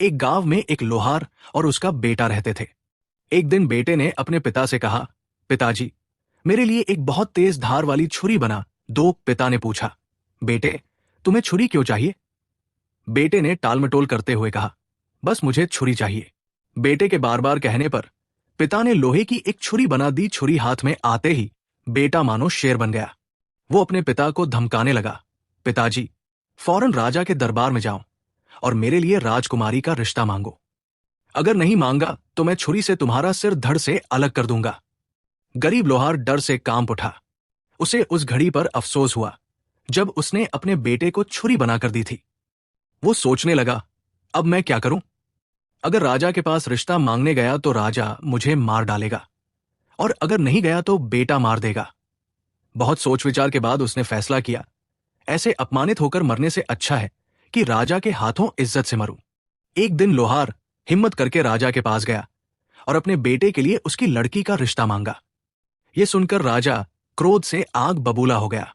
एक गांव में एक लोहार और उसका बेटा रहते थे। एक दिन बेटे ने अपने पिता से कहा, पिताजी, मेरे लिए एक बहुत तेज धार वाली छुरी बना दो। पिता ने पूछा, बेटे, तुम्हें छुरी क्यों चाहिए? बेटे ने टालमटोल करते हुए कहा, बस मुझे छुरी चाहिए। बेटे के बार बार कहने पर पिता ने लोहे की एक छुरी बना दी। छुरी हाथ में आते ही बेटा मानो शेर बन गया। वो अपने पिता को धमकाने लगा, पिताजी, फौरन राजा के दरबार में जाओ और मेरे लिए राजकुमारी का रिश्ता मांगो। अगर नहीं मांगा तो मैं छुरी से तुम्हारा सिर धड़ से अलग कर दूंगा। गरीब लोहार डर से कांप उठा। उसे उस घड़ी पर अफसोस हुआ जब उसने अपने बेटे को छुरी बनाकर दी थी। वो सोचने लगा, अब मैं क्या करूं? अगर राजा के पास रिश्ता मांगने गया तो राजा मुझे मार डालेगा, और अगर नहीं गया तो बेटा मार देगा। बहुत सोच विचार के बाद उसने फैसला किया, ऐसे अपमानित होकर मरने से अच्छा है कि राजा के हाथों इज्जत से मरूं। एक दिन लोहार हिम्मत करके राजा के पास गया और अपने बेटे के लिए उसकी लड़की का रिश्ता मांगा। यह सुनकर राजा क्रोध से आग बबूला हो गया।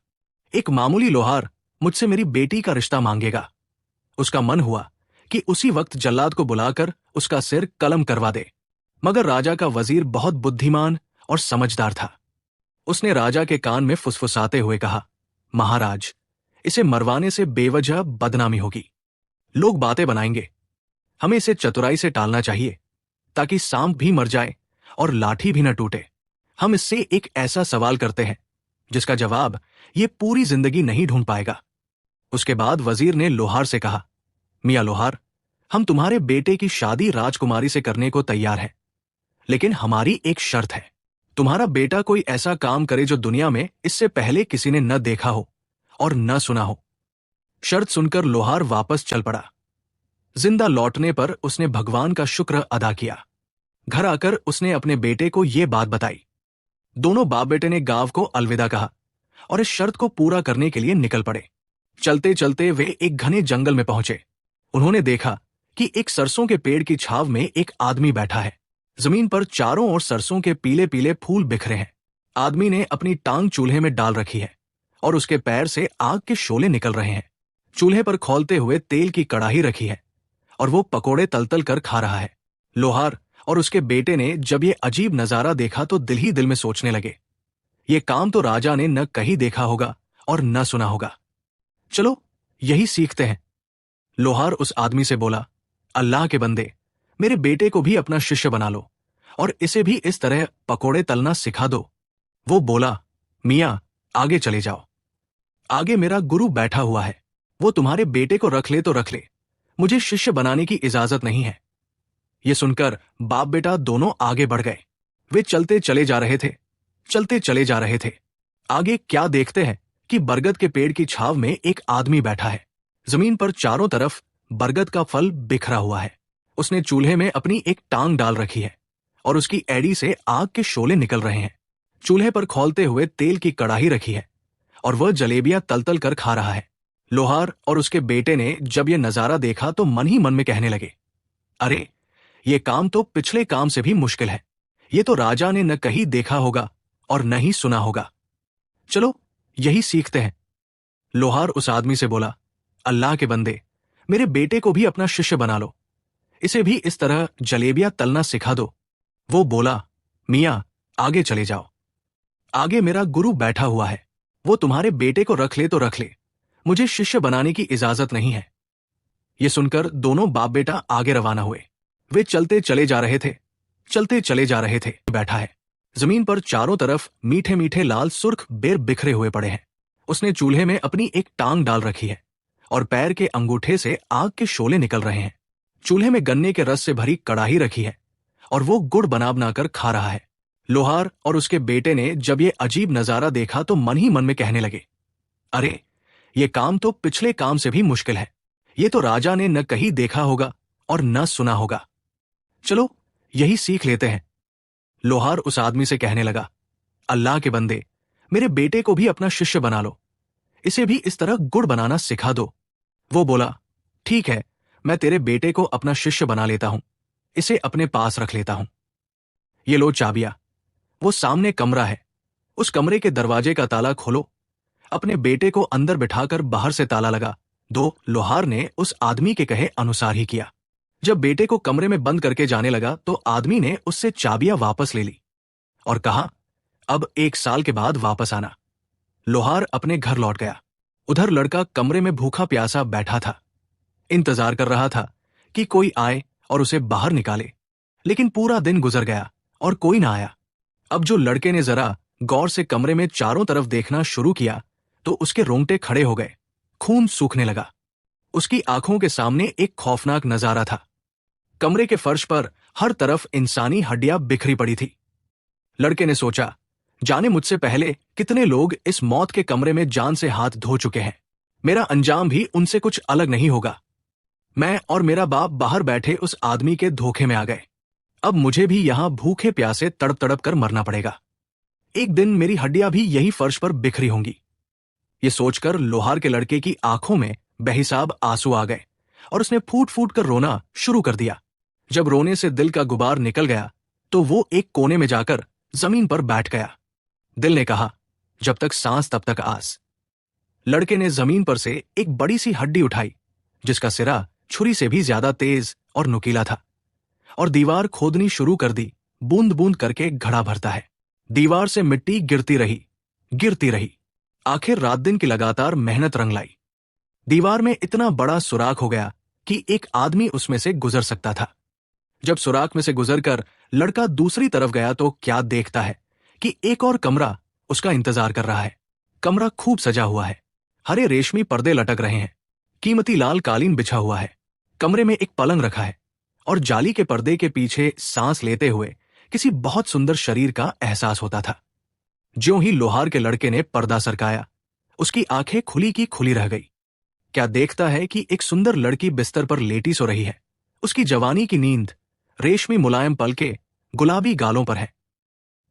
एक मामूली लोहार मुझसे मेरी बेटी का रिश्ता मांगेगा। उसका मन हुआ कि उसी वक्त जल्लाद को बुलाकर उसका सिर कलम करवा दे। मगर राजा का वजीर बहुत बुद्धिमान और समझदार था। उसने राजा के कान में फुसफुसाते हुए कहा, महाराज, इसे मरवाने से बेवजह बदनामी होगी। लोग बातें बनाएंगे। हमें इसे चतुराई से टालना चाहिए ताकि सांप भी मर जाए और लाठी भी न टूटे। हम इससे एक ऐसा सवाल करते हैं जिसका जवाब ये पूरी जिंदगी नहीं ढूंढ पाएगा। उसके बाद वजीर ने लोहार से कहा, मियां लोहार, हम तुम्हारे बेटे की शादी राजकुमारी से करने को तैयार हैं, लेकिन हमारी एक शर्त है। तुम्हारा बेटा कोई ऐसा काम करे जो दुनिया में इससे पहले किसी ने न देखा हो और न सुना हो। शर्त सुनकर लोहार वापस चल पड़ा। जिंदा लौटने पर उसने भगवान का शुक्र अदा किया। घर आकर उसने अपने बेटे को यह बात बताई। दोनों बाप बेटे ने गांव को अलविदा कहा और इस शर्त को पूरा करने के लिए निकल पड़े। चलते चलते वे एक घने जंगल में पहुंचे। उन्होंने देखा कि एक सरसों के पेड़ की छाव में एक आदमी बैठा है। जमीन पर चारों ओर सरसों के पीले पीले फूल बिखरे हैं। आदमी ने अपनी टांग चूल्हे में डाल रखी है और उसके पैर से आग के शोले निकल रहे हैं। चूल्हे पर खौलते हुए तेल की कड़ाही रखी है और वो पकोड़े तलतल कर खा रहा है। लोहार और उसके बेटे ने जब ये अजीब नजारा देखा तो दिल ही दिल में सोचने लगे, ये काम तो राजा ने न कहीं देखा होगा और न सुना होगा। चलो यही सीखते हैं। लोहार उस आदमी से बोला, अल्लाह के बंदे, मेरे बेटे को भी अपना शिष्य बना लो और इसे भी इस तरह पकोड़े तलना सिखा दो। वो बोला, मियां, आगे चले जाओ। आगे मेरा गुरु बैठा हुआ है। वो तुम्हारे बेटे को रख ले तो रख ले, मुझे शिष्य बनाने की इजाजत नहीं है। ये सुनकर बाप बेटा दोनों आगे बढ़ गए। वे चलते चले जा रहे थे, चलते चले जा रहे थे। आगे क्या देखते हैं कि बरगद के पेड़ की छाव में एक आदमी बैठा है। जमीन पर चारों तरफ बरगद का फल बिखरा हुआ है। उसने चूल्हे में अपनी एक टांग डाल रखी है और उसकी एड़ी से आग के शोले निकल रहे हैं। चूल्हे पर खौलते हुए तेल की कड़ाही रखी है और वह जलेबियां तलतल कर खा रहा है। लोहार और उसके बेटे ने जब यह नजारा देखा तो मन ही मन में कहने लगे, अरे, ये काम तो पिछले काम से भी मुश्किल है। ये तो राजा ने न कहीं देखा होगा और न ही सुना होगा। चलो यही सीखते हैं। लोहार उस आदमी से बोला, अल्लाह के बंदे, मेरे बेटे को भी अपना शिष्य बना लो, इसे भी इस तरह जलेबियां तलना सिखा दो। वो बोला, मियां, आगे चले जाओ। आगे मेरा गुरु बैठा हुआ है। वो तुम्हारे बेटे को रख ले तो रख ले, मुझे शिष्य बनाने की इजाजत नहीं है। ये सुनकर दोनों बाप बेटा आगे रवाना हुए। वे चलते चले जा रहे थे, चलते चले जा रहे थे। बैठा है। जमीन पर चारों तरफ मीठे मीठे लाल सुर्ख बेर बिखरे हुए पड़े हैं। उसने चूल्हे में अपनी एक टांग डाल रखी है और पैर के अंगूठे से आग के शोले निकल रहे हैं। चूल्हे में गन्ने के रस से भरी कड़ाही रखी है और वो गुड़ बना बनाकर खा रहा है। लोहार और उसके बेटे ने जब ये अजीब नजारा देखा तो मन ही मन में कहने लगे, अरे, ये काम तो पिछले काम से भी मुश्किल है। ये तो राजा ने न कहीं देखा होगा और न सुना होगा। चलो यही सीख लेते हैं। लोहार उस आदमी से कहने लगा, अल्लाह के बंदे, मेरे बेटे को भी अपना शिष्य बना लो, इसे भी इस तरह गुड़ बनाना सिखा दो। वो बोला, ठीक है, मैं तेरे बेटे को अपना शिष्य बना लेता हूं, इसे अपने पास रख लेता हूं। ये लो चाबियां। वो सामने कमरा है, उस कमरे के दरवाजे का ताला खोलो, अपने बेटे को अंदर बिठाकर बाहर से ताला लगा दो। लोहार ने उस आदमी के कहे अनुसार ही किया। जब बेटे को कमरे में बंद करके जाने लगा तो आदमी ने उससे चाबियां वापस ले ली और कहा, अब 1 साल के बाद वापस आना। लोहार अपने घर लौट गया। उधर लड़का कमरे में भूखा प्यासा बैठा था, इंतजार कर रहा था कि कोई आए और उसे बाहर निकाले। लेकिन पूरा दिन गुजर गया और कोई ना आया। अब जो लड़के ने जरा गौर से कमरे में चारों तरफ देखना शुरू किया तो उसके रोंगटे खड़े हो गए, खून सूखने लगा। उसकी आंखों के सामने एक खौफनाक नजारा था। कमरे के फर्श पर हर तरफ इंसानी हड्डियां बिखरी पड़ी थी। लड़के ने सोचा, जाने मुझसे पहले कितने लोग इस मौत के कमरे में जान से हाथ धो चुके हैं। मेरा अंजाम भी उनसे कुछ अलग नहीं होगा। मैं और मेरा बाप बाहर बैठे उस आदमी के धोखे में आ गए। अब मुझे भी यहां भूखे प्यासे तड़प तड़प कर मरना पड़ेगा। एक दिन मेरी हड्डियां भी यही फर्श पर बिखरी होंगी। ये सोचकर लोहार के लड़के की आंखों में बेहिसाब आंसू आ गए और उसने फूट फूट कर रोना शुरू कर दिया। जब रोने से दिल का गुबार निकल गया तो वो एक कोने में जाकर जमीन पर बैठ गया। दिल ने कहा, जब तक सांस तब तक आस। लड़के ने जमीन पर से एक बड़ी सी हड्डी उठाई जिसका सिरा छुरी से भी ज्यादा तेज और नुकीला था और दीवार खोदनी शुरू कर दी। बूंद बूंद करके घड़ा भरता है। दीवार से मिट्टी गिरती रही। आखिर रात दिन की लगातार मेहनत रंग लाई। दीवार में इतना बड़ा सुराख हो गया कि एक आदमी उसमें से गुजर सकता था। जब सुराख में से गुजरकर लड़का दूसरी तरफ गया तो क्या देखता है कि एक और कमरा उसका इंतजार कर रहा है। कमरा खूब सजा हुआ है। हरे रेशमी पर्दे लटक रहे हैं। कीमती लाल कालीन बिछा हुआ है। कमरे में एक पलंग रखा है और जाली के पर्दे के पीछे सांस लेते हुए किसी बहुत सुंदर शरीर का एहसास होता था। ज्यों ही लोहार के लड़के ने पर्दा सरकाया, उसकी आंखें खुली की खुली रह गई। क्या देखता है कि एक सुंदर लड़की बिस्तर पर लेटी सो रही है। उसकी जवानी की नींद रेशमी मुलायम पलके गुलाबी गालों पर है।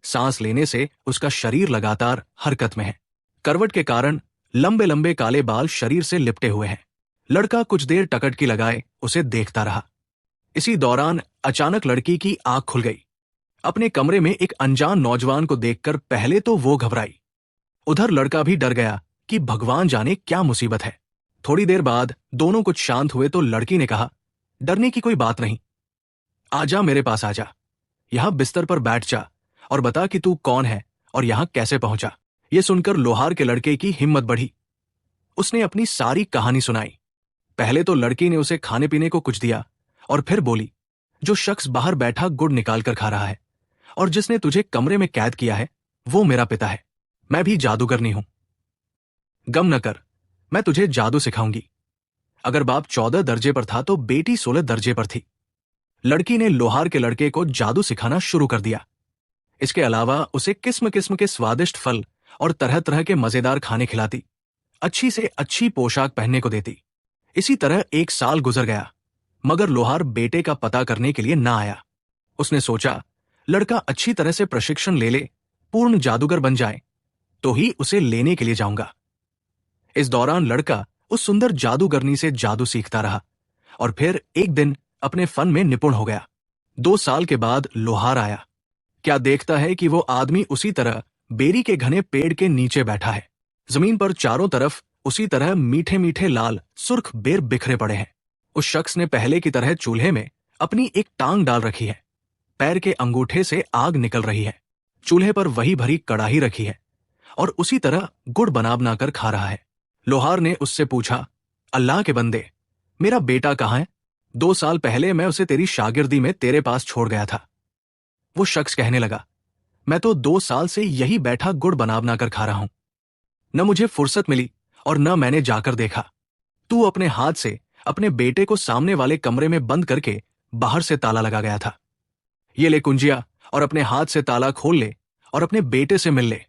सांस लेने से उसका शरीर लगातार हरकत में है। करवट के कारण लंबे लंबे काले बाल शरीर से लिपटे हुए हैं। लड़का कुछ देर टकटकी लगाए उसे देखता रहा। इसी दौरान अचानक लड़की की आंख खुल गई। अपने कमरे में एक अनजान नौजवान को देखकर पहले तो वो घबराई, उधर लड़का भी डर गया कि भगवान जाने क्या मुसीबत है। थोड़ी देर बाद दोनों कुछ शांत हुए तो लड़की ने कहा, डरने की कोई बात नहीं, आजा मेरे पास आजा। यहां बिस्तर पर बैठ जा और बता कि तू कौन है और यहां कैसे पहुंचा। यह सुनकर लोहार के लड़के की हिम्मत बढ़ी। उसने अपनी सारी कहानी सुनाई। पहले तो लड़की ने उसे खाने पीने को कुछ दिया और फिर बोली, जो शख्स बाहर बैठा गुड़ निकाल कर खा रहा है और जिसने तुझे कमरे में कैद किया है वो मेरा पिता है। मैं भी जादूगरनी हूं। गम न कर, मैं तुझे जादू सिखाऊंगी। अगर बाप 14 दर्जे पर था तो बेटी 16 दर्जे पर थी। लड़की ने लोहार के लड़के को जादू सिखाना शुरू कर दिया। इसके अलावा उसे किस्म किस्म के स्वादिष्ट फल और तरह तरह के मजेदार खाने खिलाती, अच्छी से अच्छी पोशाक पहनने को देती। इसी तरह 1 साल गुजर गया मगर लोहार बेटे का पता करने के लिए ना आया। उसने सोचा, लड़का अच्छी तरह से प्रशिक्षण ले ले, पूर्ण जादूगर बन जाए तो ही उसे लेने के लिए जाऊंगा। इस दौरान लड़का उस सुंदर जादूगरनी से जादू सीखता रहा और फिर एक दिन अपने फन में निपुण हो गया। 2 साल के बाद लोहार आया। क्या देखता है कि वो आदमी उसी तरह बेरी के घने पेड़ के नीचे बैठा है। जमीन पर चारों तरफ उसी तरह मीठे मीठे लाल सुर्ख बेर बिखरे पड़े हैं। उस शख्स ने पहले की तरह चूल्हे में अपनी एक टांग डाल रखी है। पैर के अंगूठे से आग निकल रही है। चूल्हे पर वही भरी कड़ाही रखी है और उसी तरह गुड़ बना कर खा रहा है। लोहार ने उससे पूछा, अल्लाह के बंदे, मेरा बेटा कहाँ है? 2 साल पहले मैं उसे तेरी शागिर्दी में तेरे पास छोड़ गया था। वो शख्स कहने लगा, मैं तो 2 साल से यही बैठा गुड़ बना कर खा रहा हूं। न मुझे फुर्सत मिली और न मैंने जाकर देखा। तू अपने हाथ से अपने बेटे को सामने वाले कमरे में बंद करके बाहर से ताला लगा गया था। ये ले कुंजिया और अपने हाथ से ताला खोल ले और अपने बेटे से मिल ले।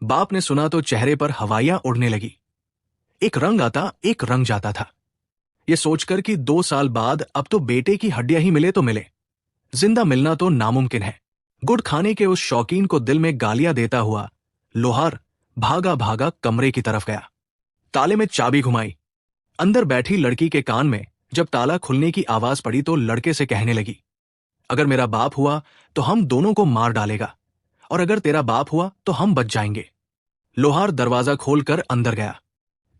बाप ने सुना तो चेहरे पर हवाइयां उड़ने लगी। एक रंग आता एक रंग जाता था। ये सोचकर कि 2 साल बाद अब तो बेटे की हड्डियां ही मिले तो मिले, जिंदा मिलना तो नामुमकिन है। गुड़ खाने के उस शौकीन को दिल में गालियां देता हुआ लोहार भागा भागा कमरे की तरफ गया। ताले में चाबी घुमाई। अंदर बैठी लड़की के कान में जब ताला खुलने की आवाज पड़ी तो लड़के से कहने लगी, अगर मेरा बाप हुआ तो हम दोनों को मार डालेगा और अगर तेरा बाप हुआ तो हम बच जाएंगे। लोहार दरवाजा खोलकर अंदर गया।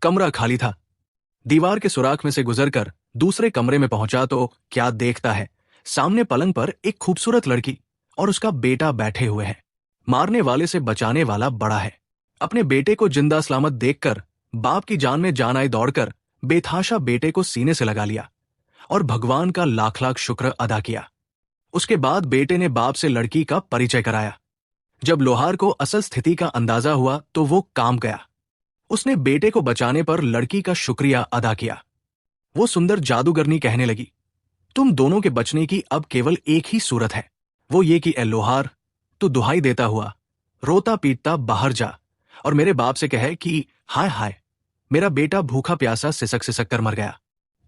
कमरा खाली था। दीवार के सुराख में से गुजरकर दूसरे कमरे में पहुंचा तो क्या देखता है, सामने पलंग पर एक खूबसूरत लड़की और उसका बेटा बैठे हुए हैं। मारने वाले से बचाने वाला बड़ा है। अपने बेटे को जिंदा सलामत देखकर बाप की जान में जान आई दौड़कर बेतहाशा बेटे को सीने से लगा लिया और भगवान का लाख लाख शुक्र अदा किया। उसके बाद बेटे ने बाप से लड़की का परिचय कराया। जब लोहार को असल स्थिति का अंदाजा हुआ तो वो काम गया। उसने बेटे को बचाने पर लड़की का शुक्रिया अदा किया। वो सुंदर जादूगरनी कहने लगी, तुम दोनों के बचने की अब केवल एक ही सूरत है, वो ये कि ए लोहार, तू दुहाई देता हुआ रोता पीटता बाहर जा और मेरे बाप से कहे कि हाय हाय, मेरा बेटा भूखा प्यासा सिसक सिसक कर मर गया,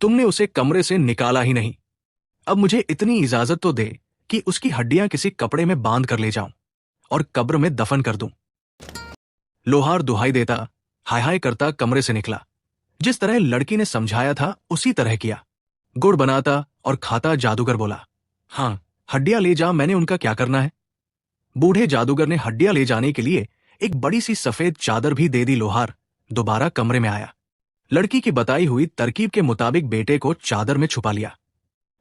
तुमने उसे कमरे से निकाला ही नहीं। अब मुझे इतनी इजाजत तो दे कि उसकी हड्डियां किसी कपड़े में बांध कर ले जाऊं और कब्र में दफन कर दूं। लोहार दुहाई देता हाय हाय करता कमरे से निकला। जिस तरह लड़की ने समझाया था उसी तरह किया। गुड़ बनाता और खाता जादूगर बोला, हाँ, हड्डियां ले जा, मैंने उनका क्या करना है। बूढ़े जादूगर ने हड्डियां ले जाने के लिए एक बड़ी सी सफेद चादर भी दे दी। लोहार दोबारा कमरे में आया। लड़की की बताई हुई तरकीब के मुताबिक बेटे को चादर में छुपा लिया।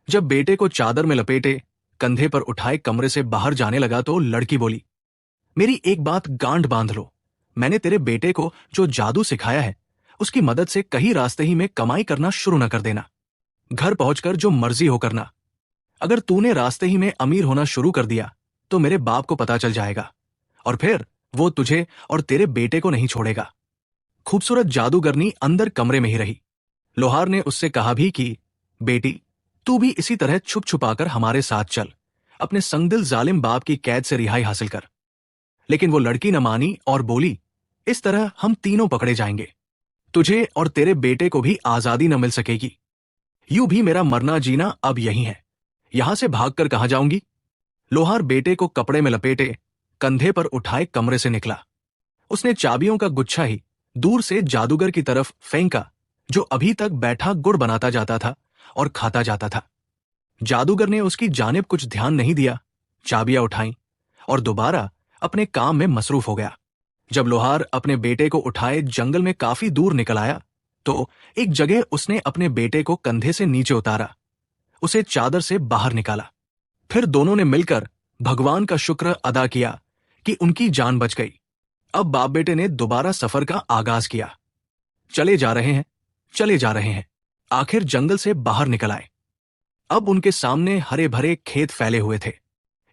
जब बेटे को चादर में लपेटे कंधे पर उठाए कमरे से बाहर जाने लगा तो लड़की बोली, मेरी एक बात गांठ बांध लो, मैंने तेरे बेटे को जो जादू सिखाया है उसकी मदद से कहीं रास्ते ही में कमाई करना शुरू न कर देना। घर पहुंचकर जो मर्जी हो करना। अगर तूने रास्ते ही में अमीर होना शुरू कर दिया तो मेरे बाप को पता चल जाएगा और फिर वो तुझे और तेरे बेटे को नहीं छोड़ेगा। खूबसूरत जादूगरनी अंदर कमरे में ही रही। लोहार ने उससे कहा भी कि बेटी, तू भी इसी तरह छुप छुपाकर हमारे साथ चल, अपने संगदिल जालिम बाप की कैद से रिहाई हासिल कर। लेकिन वो लड़की न मानी और बोली, इस तरह हम तीनों पकड़े जाएंगे, तुझे और तेरे बेटे को भी आजादी न मिल सकेगी। यूं भी मेरा मरना जीना अब यही है, यहां से भागकर कहां जाऊंगी। लोहार बेटे को कपड़े में लपेटे कंधे पर उठाए कमरे से निकला। उसने चाबियों का गुच्छा ही दूर से जादूगर की तरफ फेंका, जो अभी तक बैठा गुड़ बनाता जाता था और खाता जाता था। जादूगर ने उसकी जानिब कुछ ध्यान नहीं दिया, चाबियां उठाई और दोबारा अपने काम में मसरूफ हो गया। जब लोहार अपने बेटे को उठाए जंगल में काफी दूर निकल आया तो एक जगह उसने अपने बेटे को कंधे से नीचे उतारा, उसे चादर से बाहर निकाला। फिर दोनों ने मिलकर भगवान का शुक्र अदा किया कि उनकी जान बच गई। अब बाप बेटे ने दोबारा सफर का आगाज किया। चले जा रहे हैं, चले जा रहे हैं, आखिर जंगल से बाहर निकल आए। अब उनके सामने हरे भरे खेत फैले हुए थे।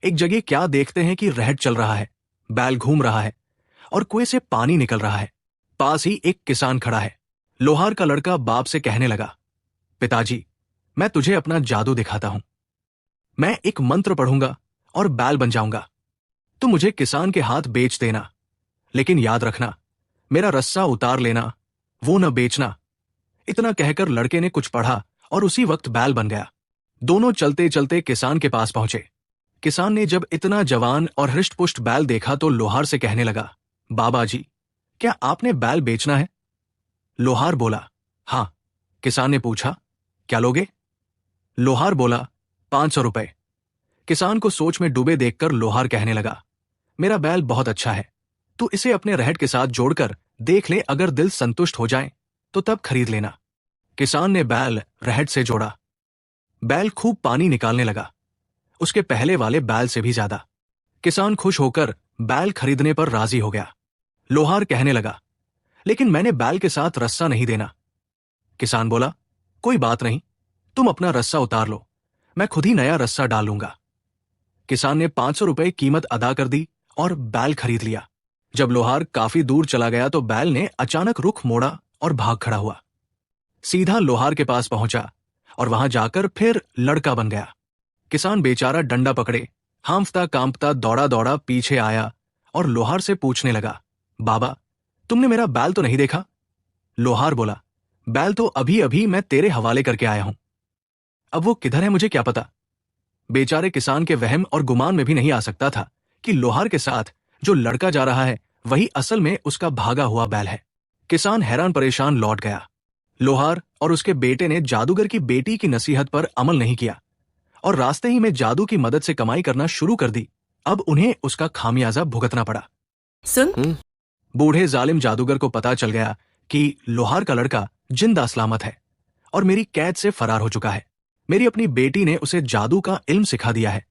एक जगह क्या देखते हैं कि रहट चल रहा है, बैल घूम रहा है और कुएं से पानी निकल रहा है। पास ही एक किसान खड़ा है। लोहार का लड़का बाप से कहने लगा, पिताजी, मैं तुझे अपना जादू दिखाता हूं। मैं एक मंत्र पढ़ूंगा और बैल बन जाऊंगा। तू मुझे किसान के हाथ बेच देना, लेकिन याद रखना, मेरा रस्सा उतार लेना, वो न बेचना। इतना कहकर लड़के ने कुछ पढ़ा और उसी वक्त बैल बन गया। दोनों चलते चलते किसान के पास पहुंचे। किसान ने जब इतना जवान और हृष्टपुष्ट बैल देखा तो लोहार से कहने लगा, बाबा जी, क्या आपने बैल बेचना है? लोहार बोला, हां। किसान ने पूछा, क्या लोगे? लोहार बोला, 500 रुपए। किसान को सोच में डूबे देखकर लोहार कहने लगा, मेरा बैल बहुत अच्छा है, तू इसे अपने रहट के साथ जोड़कर देख ले, अगर दिल संतुष्ट हो जाए तो तब खरीद लेना। किसान ने बैल रहट से जोड़ा। बैल खूब पानी निकालने लगा, उसके पहले वाले बैल से भी ज्यादा। किसान खुश होकर बैल खरीदने पर राजी हो गया। लोहार कहने लगा, लेकिन मैंने बैल के साथ रस्सा नहीं देना। किसान बोला, कोई बात नहीं, तुम अपना रस्सा उतार लो, मैं खुद ही नया रस्सा डाल लूंगा। किसान ने 500 रुपए कीमत अदा कर दी और बैल खरीद लिया। जब लोहार काफी दूर चला गया तो बैल ने अचानक रुख मोड़ा और भाग खड़ा हुआ। सीधा लोहार के पास पहुंचा और वहां जाकर फिर लड़का बन गया। किसान बेचारा डंडा पकड़े हांफता कांपता दौड़ा दौड़ा पीछे आया और लोहार से पूछने लगा, बाबा, तुमने मेरा बैल तो नहीं देखा? लोहार बोला, बैल तो अभी अभी मैं तेरे हवाले करके आया हूं, अब वो किधर है मुझे क्या पता। बेचारे किसान के वहम और गुमान में भी नहीं आ सकता था कि लोहार के साथ जो लड़का जा रहा है वही असल में उसका भागा हुआ बैल है। किसान हैरान परेशान लौट गया। लोहार और उसके बेटे ने जादूगर की बेटी की नसीहत पर अमल नहीं किया और रास्ते ही में जादू की मदद से कमाई करना शुरू कर दी। अब उन्हें उसका खामियाजा भुगतना पड़ा। सुन, बूढ़े जालिम जादूगर को पता चल गया कि लोहार का लड़का जिंदा सलामत है और मेरी कैद से फरार हो चुका है। मेरी अपनी बेटी ने उसे जादू का इल्म सिखा दिया है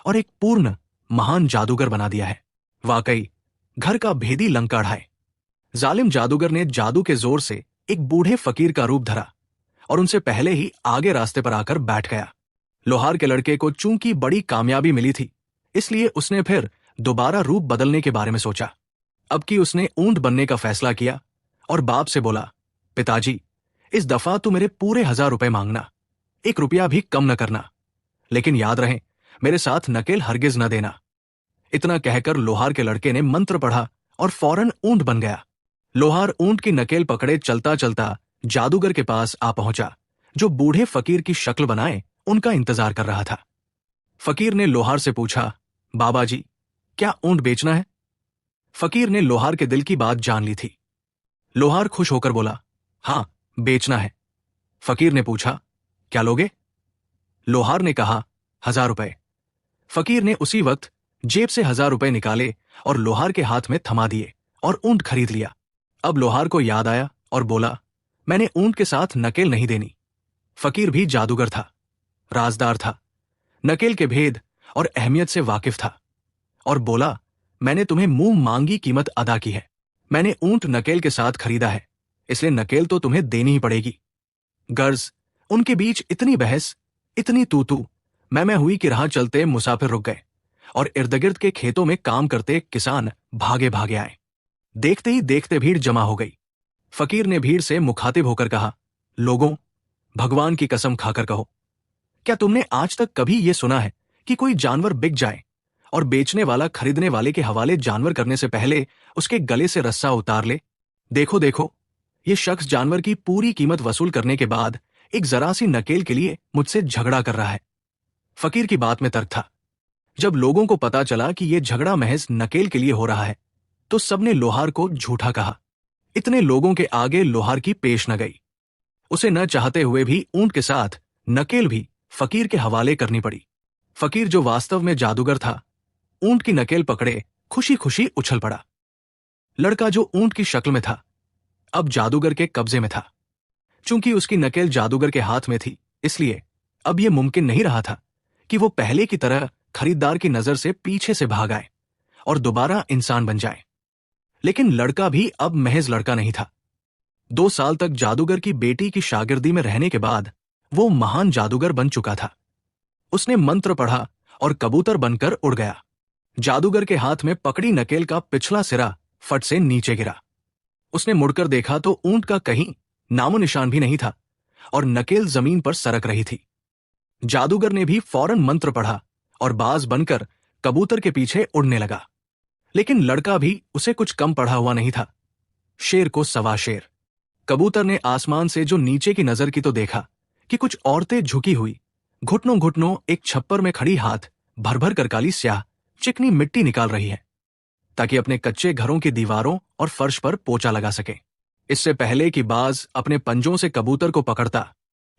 और एक पूर्ण महान जादूगर बना दिया है। वाकई घर का भेदी लंका ढाए। जालिम जादूगर ने जादू के जोर से एक बूढ़े फकीर का रूप धरा और उनसे पहले ही आगे रास्ते पर आकर बैठ गया। लोहार के लड़के को चूंकि बड़ी कामयाबी मिली थी, इसलिए उसने फिर दोबारा रूप बदलने के बारे में सोचा। अब कि उसने ऊंट बनने का फैसला किया और बाप से बोला, पिताजी, इस दफा तू मेरे पूरे 1000 रुपए मांगना, 1 रुपया भी कम न करना, लेकिन याद रहे मेरे साथ नकेल हरगिज न देना। इतना कहकर लोहार के लड़के ने मंत्र पढ़ा और फौरन ऊंट बन गया। लोहार ऊंट की नकेल पकड़े चलता चलता जादूगर के पास आ पहुंचा, जो बूढ़े फकीर की शक्ल बनाए उनका इंतजार कर रहा था। फकीर ने लोहार से पूछा, बाबा जी, क्या ऊंट बेचना है? फकीर ने लोहार के दिल की बात जान ली थी। लोहार खुश होकर बोला, हां, बेचना है। फकीर ने पूछा, क्या लोगे? लोहार ने कहा, 1000 रुपए। फकीर ने उसी वक्त जेब से 1000 रुपए निकाले और लोहार के हाथ में थमा दिए और ऊंट खरीद लिया। अब लोहार को याद आया और बोला, मैंने ऊंट के साथ नकेल नहीं देनी। फकीर भी जादूगर था, राजदार था, नकेल के भेद और अहमियत से वाकिफ था और बोला, मैंने तुम्हें मुंह मांगी कीमत अदा की है। मैंने ऊंट नकेल के साथ खरीदा है, इसलिए नकेल तो तुम्हें देनी ही पड़ेगी। गर्ज उनके बीच इतनी बहस, इतनी तू मैं हुई कि राह चलते मुसाफिर रुक गए और इर्द गिर्द के खेतों में काम करते किसान भागे भागे आए। देखते ही देखते भीड़ जमा हो गई। फकीर ने भीड़ से मुखातिब होकर कहा, लोगों, भगवान की कसम खाकर कहो, क्या तुमने आज तक कभी यह सुना है कि कोई जानवर बिक जाए और बेचने वाला खरीदने वाले के हवाले जानवर करने से पहले उसके गले से रस्सा उतार ले? देखो देखो, यह शख्स जानवर की पूरी कीमत वसूल करने के बाद एक जरा सी नकेल के लिए मुझसे झगड़ा कर रहा है। फकीर की बात में तर्क था। जब लोगों को पता चला कि यह झगड़ा महज नकेल के लिए हो रहा है, तो सबने लोहार को झूठा कहा। इतने लोगों के आगे लोहार की पेश न गई। उसे न चाहते हुए भी ऊंट के साथ नकेल भी फकीर के हवाले करनी पड़ी। फकीर, जो वास्तव में जादूगर था, ऊंट की नकेल पकड़े खुशी खुशी उछल पड़ा। लड़का, जो ऊंट की शक्ल में था, अब जादूगर के कब्जे में था। चूंकि उसकी नकेल जादूगर के हाथ में थी, इसलिए अब यह मुमकिन नहीं रहा था कि वो पहले की तरह खरीदार की नजर से पीछे से भाग आए और दोबारा इंसान बन जाए। लेकिन लड़का भी अब महज लड़का नहीं था। 2 साल तक जादूगर की बेटी की शागिर्दी में रहने के बाद वो महान जादूगर बन चुका था। उसने मंत्र पढ़ा और कबूतर बनकर उड़ गया। जादूगर के हाथ में पकड़ी नकेल का पिछला सिरा फट से नीचे गिरा। उसने मुड़कर देखा तो ऊंट का कहीं नामो निशान भी नहीं था और नकेल जमीन पर सरक रही थी। जादूगर ने भी फौरन मंत्र पढ़ा और बाज बनकर कबूतर के पीछे उड़ने लगा। लेकिन लड़का भी उसे कुछ कम पढ़ा हुआ नहीं था। शेर को सवा शेर। कबूतर ने आसमान से जो नीचे की नजर की तो देखा कि कुछ औरतें झुकी हुई घुटनों घुटनों एक छप्पर में खड़ी हाथ भर भर कर काली स्याह चिकनी मिट्टी निकाल रही है, ताकि अपने कच्चे घरों की दीवारों और फर्श पर पोछा लगा सके। इससे पहले कि बाज अपने पंजों से कबूतर को पकड़ता,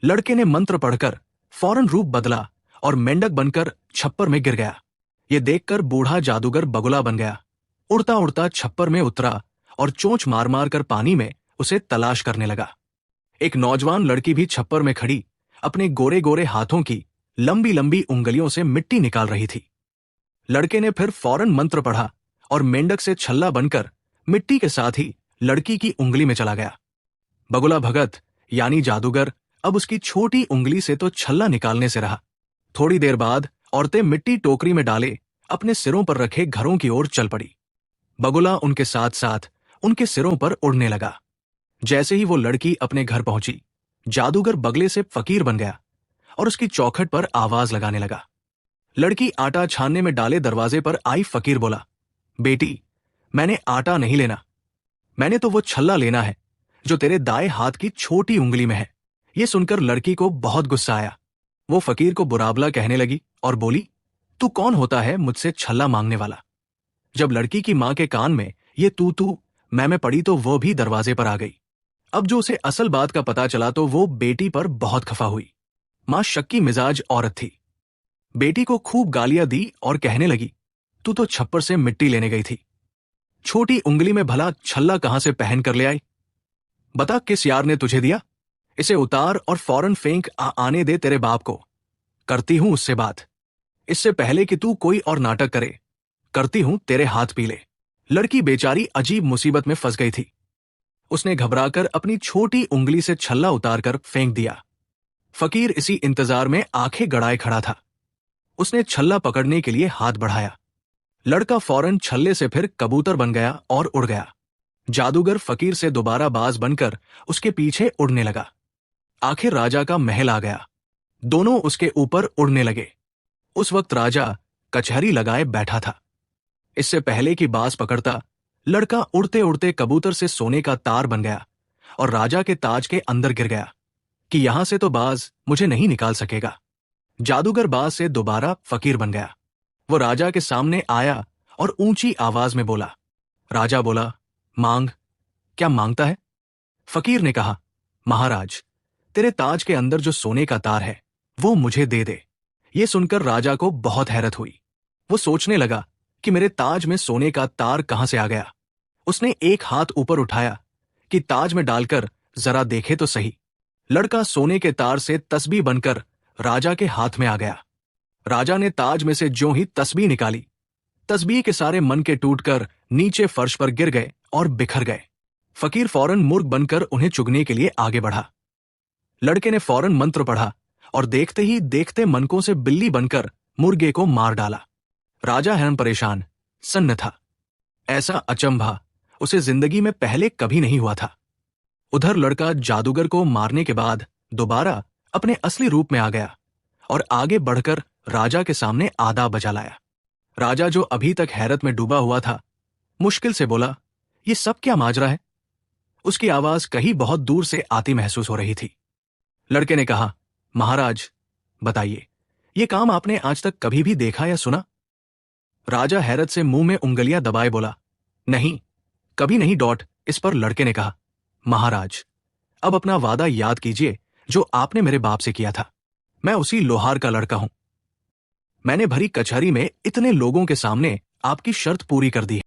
लड़के ने मंत्र पढ़कर फौरन रूप बदला और मेंढक बनकर छप्पर में गिर गया। ये देखकर बूढ़ा जादूगर बगुला बन गया। उड़ता उड़ता छप्पर में उतरा और चोंच मार मार कर पानी में उसे तलाश करने लगा। एक नौजवान लड़की भी छप्पर में खड़ी अपने गोरे गोरे हाथों की लंबी लंबी उंगलियों से मिट्टी निकाल रही थी। लड़के ने फिर फौरन मंत्र पढ़ा और मेंढक से छल्ला बनकर मिट्टी के साथ ही लड़की की उंगली में चला गया। बगुला भगत यानी जादूगर अब उसकी छोटी उंगली से तो छल्ला निकालने से रहा। थोड़ी देर बाद औरतें मिट्टी टोकरी में डाले अपने सिरों पर रखे घरों की ओर चल पड़ी। बगुला उनके साथ साथ उनके सिरों पर उड़ने लगा। जैसे ही वो लड़की अपने घर पहुंची, जादूगर बगले से फकीर बन गया और उसकी चौखट पर आवाज लगाने लगा। लड़की आटा छानने में डाले दरवाजे पर आई। फकीर बोला, बेटी, मैंने आटा नहीं लेना, मैंने तो वो छल्ला लेना है जो तेरे दाएं हाथ की छोटी उंगली में है। ये सुनकर लड़की को बहुत गुस्सा आया। वो फकीर को बुराबला कहने लगी और बोली, तू कौन होता है मुझसे छल्ला मांगने वाला? जब लड़की की मां के कान में ये तू मैं पड़ी तो वो भी दरवाजे पर आ गई। अब जो उसे असल बात का पता चला तो वो बेटी पर बहुत खफा हुई। मां शक्की मिजाज औरत थी। बेटी को खूब गालियां दी और कहने लगी, तू तो छप्पर से मिट्टी लेने गई थी, छोटी उंगली में भला छल्ला कहां से पहन कर ले आई? बता, किस यार ने तुझे दिया? इसे उतार और फौरन फेंक आने दे तेरे बाप को। करती हूं उससे बात, इससे पहले कि तू कोई और नाटक करे। करती हूं तेरे हाथ पीले। लड़की बेचारी अजीब मुसीबत में फंस गई थी। उसने घबराकर अपनी छोटी उंगली से छल्ला उतारकर फेंक दिया। फकीर इसी इंतजार में आंखें गड़ाए खड़ा था। उसने छल्ला पकड़ने के लिए हाथ बढ़ाया। लड़का फौरन छल्ले से फिर कबूतर बन गया और उड़ गया। जादूगर फकीर से दोबारा बाज बनकर उसके पीछे उड़ने लगा। आखिर राजा का महल आ गया। दोनों उसके ऊपर उड़ने लगे। उस वक्त राजा कचहरी लगाए बैठा था। इससे पहले कि बाज पकड़ता, लड़का उड़ते उड़ते कबूतर से सोने का तार बन गया और राजा के ताज के अंदर गिर गया कि यहां से तो बाज मुझे नहीं निकाल सकेगा। जादूगर बाज से दोबारा फकीर बन गया। वो राजा के सामने आया और ऊंची आवाज में बोला। राजा बोला, मांग। क्या मांगता है? फकीर ने कहा, महाराज, तेरे ताज के अंदर जो सोने का तार है वो मुझे दे दे। ये सुनकर राजा को बहुत हैरत हुई। वो सोचने लगा कि मेरे ताज में सोने का तार कहां से आ गया। उसने एक हाथ ऊपर उठाया कि ताज में डालकर जरा देखे तो सही। लड़का सोने के तार से तस्बीह बनकर राजा के हाथ में आ गया। राजा ने ताज में से ज्यों ही तस्बीह निकाली, तस्बीह के सारे मन के टूटकर नीचे फर्श पर गिर गए और बिखर गए। फकीर फौरन मुर्ग बनकर उन्हें चुगने के लिए आगे बढ़ा। लड़के ने फौरन मंत्र पढ़ा और देखते ही देखते मनकों से बिल्ली बनकर मुर्गे को मार डाला। राजा हैरान परेशान सन्न था। ऐसा अचंभा उसे जिंदगी में पहले कभी नहीं हुआ था। उधर लड़का जादूगर को मारने के बाद दोबारा अपने असली रूप में आ गया और आगे बढ़कर राजा के सामने आदा बजा लाया। राजा, जो अभी तक हैरत में डूबा हुआ था, मुश्किल से बोला, ये सब क्या माजरा है? उसकी आवाज कहीं बहुत दूर से आती महसूस हो रही थी। लड़के ने कहा, महाराज, बताइए, ये काम आपने आज तक कभी भी देखा या सुना? राजा हैरत से मुंह में उंगलियां दबाए बोला, नहीं, कभी नहीं। इस पर लड़के ने कहा, महाराज, अब अपना वादा याद कीजिए जो आपने मेरे बाप से किया था। मैं उसी लोहार का लड़का हूं। मैंने भरी कचहरी में इतने लोगों के सामने आपकी शर्त पूरी कर दी है।